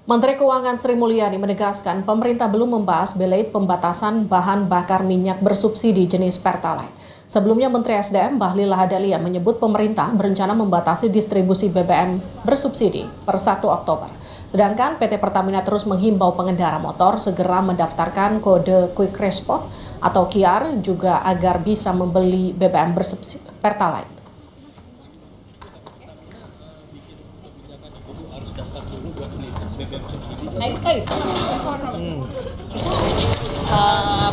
Menteri Keuangan Sri Mulyani menegaskan pemerintah belum membahas belait pembatasan bahan bakar minyak bersubsidi jenis Pertalite. Sebelumnya Menteri SDM Bahlil Lahadalia menyebut pemerintah berencana membatasi distribusi BBM bersubsidi per 1 Oktober. Sedangkan PT Pertamina terus menghimbau pengendara motor segera mendaftarkan kode Quick Response atau KIR juga agar bisa membeli BBM bersubsidi Pertalite.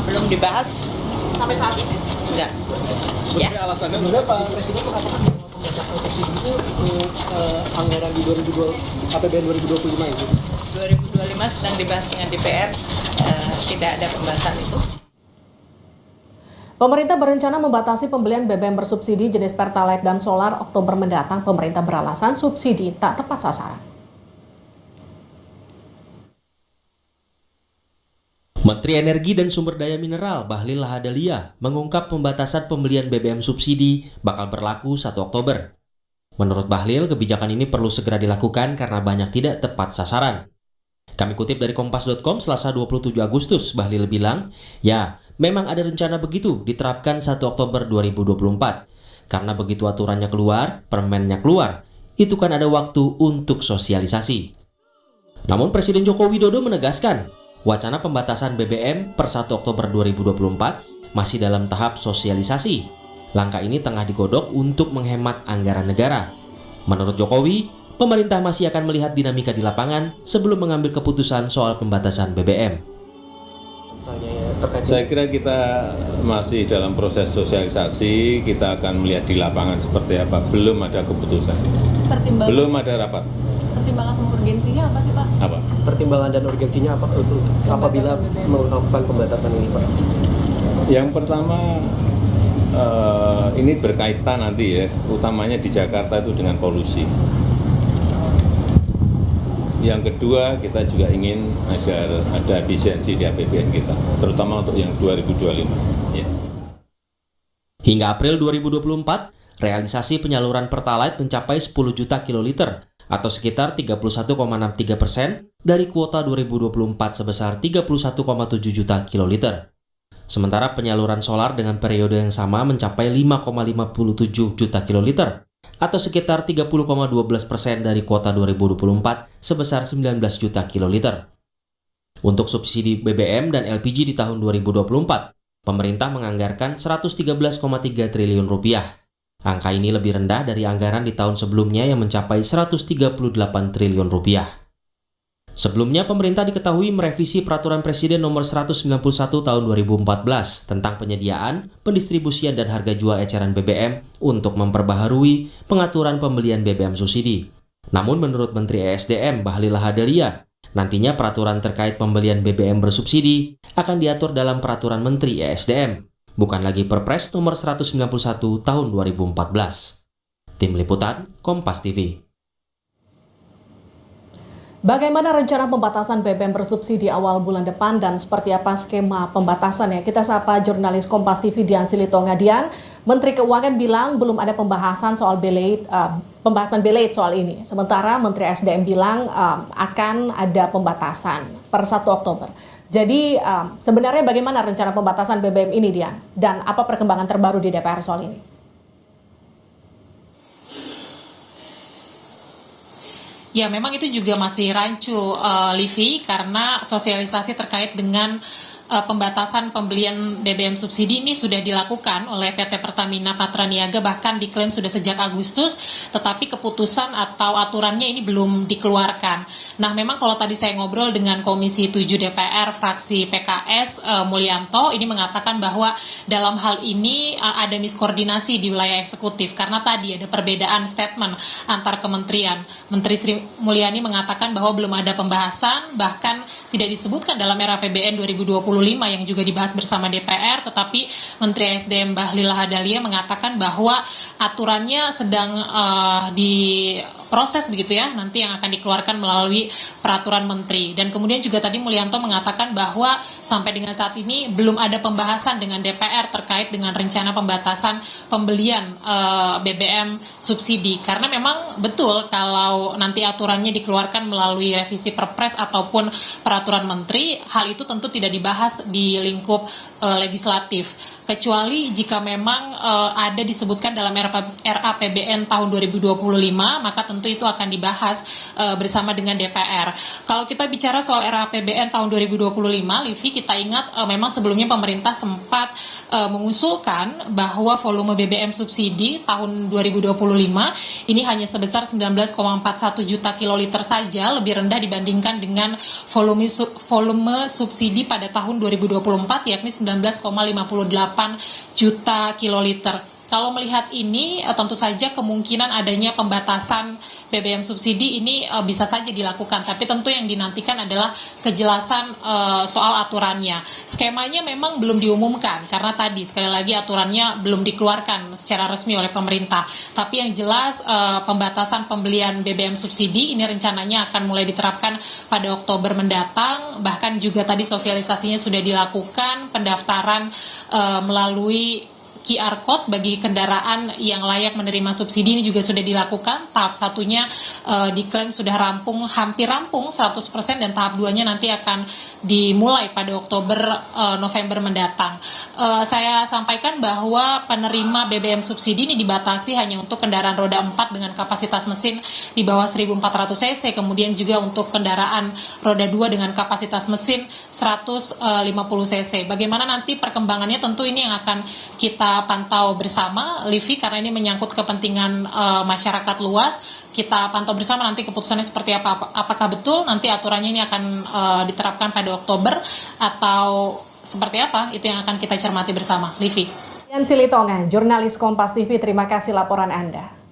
Belum dibahas Sampai saat ini. enggak. Sebenarnya alasannya Pak Presiden mengatakan bahwa pembatasan subsidi itu untuk anggaran di APBN 2025 itu. 2025 sedang dibahas dengan DPR, tidak ada pembahasan itu. Pemerintah berencana membatasi pembelian BBM bersubsidi jenis Pertalite dan solar Oktober mendatang. Pemerintah beralasan subsidi tak tepat sasaran. Menteri Energi dan Sumber Daya Mineral Bahlil Lahadalia mengungkap pembatasan pembelian BBM subsidi bakal berlaku 1 Oktober. Menurut Bahlil, kebijakan ini perlu segera dilakukan karena banyak tidak tepat sasaran. Kami kutip dari Kompas.com Selasa 27 Agustus, Bahlil bilang, ya, memang ada rencana begitu diterapkan 1 Oktober 2024. Karena begitu aturannya keluar, permennya keluar, itu kan ada waktu untuk sosialisasi. Namun Presiden Joko Widodo menegaskan, wacana pembatasan BBM per 1 Oktober 2024 masih dalam tahap sosialisasi. Langkah ini tengah digodok untuk menghemat anggaran negara. Menurut Jokowi, pemerintah masih akan melihat dinamika di lapangan sebelum mengambil keputusan soal pembatasan BBM. Saya kira kita masih dalam proses sosialisasi, kita akan melihat di lapangan seperti apa. Belum ada keputusan. Belum ada rapat. Pertimbangan sama urgensinya apa sih Pak? Apa? Pertimbangan dan urgensinya apa untuk apabila melakukan pembatasan ini, Pak? Yang pertama, ini berkaitan nanti ya, utamanya di Jakarta itu dengan polusi. Yang kedua, kita juga ingin agar ada efisiensi di APBN kita, terutama untuk yang 2025. Ya. Hingga April 2024, realisasi penyaluran Pertalite mencapai 10 juta kiloliter atau sekitar 31,63% dari kuota 2024 sebesar 31,7 juta kiloliter. Sementara penyaluran solar dengan periode yang sama mencapai 5,57 juta kiloliter atau sekitar 30,12% dari kuota 2024 sebesar 19 juta kiloliter. Untuk subsidi BBM dan LPG di tahun 2024, pemerintah menganggarkan 113,3 triliun rupiah. Angka ini lebih rendah dari anggaran di tahun sebelumnya yang mencapai 138 triliun rupiah. Sebelumnya, pemerintah diketahui merevisi Peraturan Presiden Nomor 191 Tahun 2014 tentang penyediaan, pendistribusian, dan harga jual eceran BBM untuk memperbaharui pengaturan pembelian BBM subsidi. Namun, menurut Menteri ESDM Bahlil Lahadalia, nantinya peraturan terkait pembelian BBM bersubsidi akan diatur dalam Peraturan Menteri ESDM, bukan lagi Perpres Nomor 191 Tahun 2014. Tim Liputan, Kompas TV. Bagaimana rencana pembatasan BBM bersubsidi awal bulan depan dan seperti apa skema pembatasannya? Kita sapa jurnalis Kompas TV Dian Silitonga. Dian, Menteri Keuangan bilang belum ada pembahasan soal pembahasan belait soal ini. Sementara Menteri SDM bilang akan ada pembatasan per 1 Oktober. Jadi sebenarnya bagaimana rencana pembatasan BBM ini, Dian? Dan apa perkembangan terbaru di DPR soal ini? Ya, memang itu juga masih rancu, Livi, karena sosialisasi terkait dengan pembatasan pembelian BBM subsidi ini sudah dilakukan oleh PT Pertamina Patraniaga, bahkan diklaim sudah sejak Agustus, tetapi keputusan atau aturannya ini belum dikeluarkan. Nah, memang kalau tadi saya ngobrol dengan Komisi 7 DPR fraksi PKS Mulyanto, ini mengatakan bahwa dalam hal ini ada miskoordinasi di wilayah eksekutif, karena tadi ada perbedaan statement antar kementerian. Menteri Sri Mulyani mengatakan bahwa belum ada pembahasan, bahkan tidak disebutkan dalam RAPBN 2025 yang juga dibahas bersama DPR, tetapi Menteri SDM Bahlil Lahadalia mengatakan bahwa aturannya sedang proses begitu ya, nanti yang akan dikeluarkan melalui peraturan menteri. Dan kemudian juga tadi Mulyanto mengatakan bahwa sampai dengan saat ini belum ada pembahasan dengan DPR terkait dengan rencana pembatasan pembelian BBM subsidi. Karena memang betul kalau nanti aturannya dikeluarkan melalui revisi Perpres ataupun peraturan menteri, hal itu tentu tidak dibahas di lingkup legislatif. Kecuali jika memang ada disebutkan dalam RAPBN tahun 2025, maka tentu itu akan dibahas bersama dengan DPR. Kalau kita bicara soal RAPBN tahun 2025, Livi, kita ingat memang sebelumnya pemerintah sempat mengusulkan bahwa volume BBM subsidi tahun 2025 ini hanya sebesar 19,41 juta kiloliter saja, lebih rendah dibandingkan dengan volume subsidi pada tahun 2024 yakni 19,58 juta kiloliter. Kalau melihat ini, tentu saja kemungkinan adanya pembatasan BBM subsidi ini bisa saja dilakukan, tapi tentu yang dinantikan adalah kejelasan soal aturannya. Skemanya memang belum diumumkan, karena tadi sekali lagi aturannya belum dikeluarkan secara resmi oleh pemerintah. Tapi yang jelas pembatasan pembelian BBM subsidi ini rencananya akan mulai diterapkan pada Oktober mendatang, bahkan juga tadi sosialisasinya sudah dilakukan, pendaftaran melalui QR Code bagi kendaraan yang layak menerima subsidi ini juga sudah dilakukan. Tahap satunya diklaim sudah hampir rampung 100%, dan tahap 2-nya nanti akan dimulai pada Oktober-November mendatang. Saya sampaikan bahwa penerima BBM subsidi ini dibatasi hanya untuk kendaraan roda 4 dengan kapasitas mesin di bawah 1.400 cc, kemudian juga untuk kendaraan roda 2 dengan kapasitas mesin 150 cc. Bagaimana nanti perkembangannya tentu ini yang akan kita pantau bersama, Livi, karena ini menyangkut kepentingan masyarakat luas. Kita pantau bersama nanti keputusannya seperti apa. Apakah betul nanti aturannya ini akan diterapkan pada Oktober atau seperti apa? Itu yang akan kita cermati bersama, Livi. Dian Silitonga, jurnalis Kompas TV, terima kasih laporan Anda.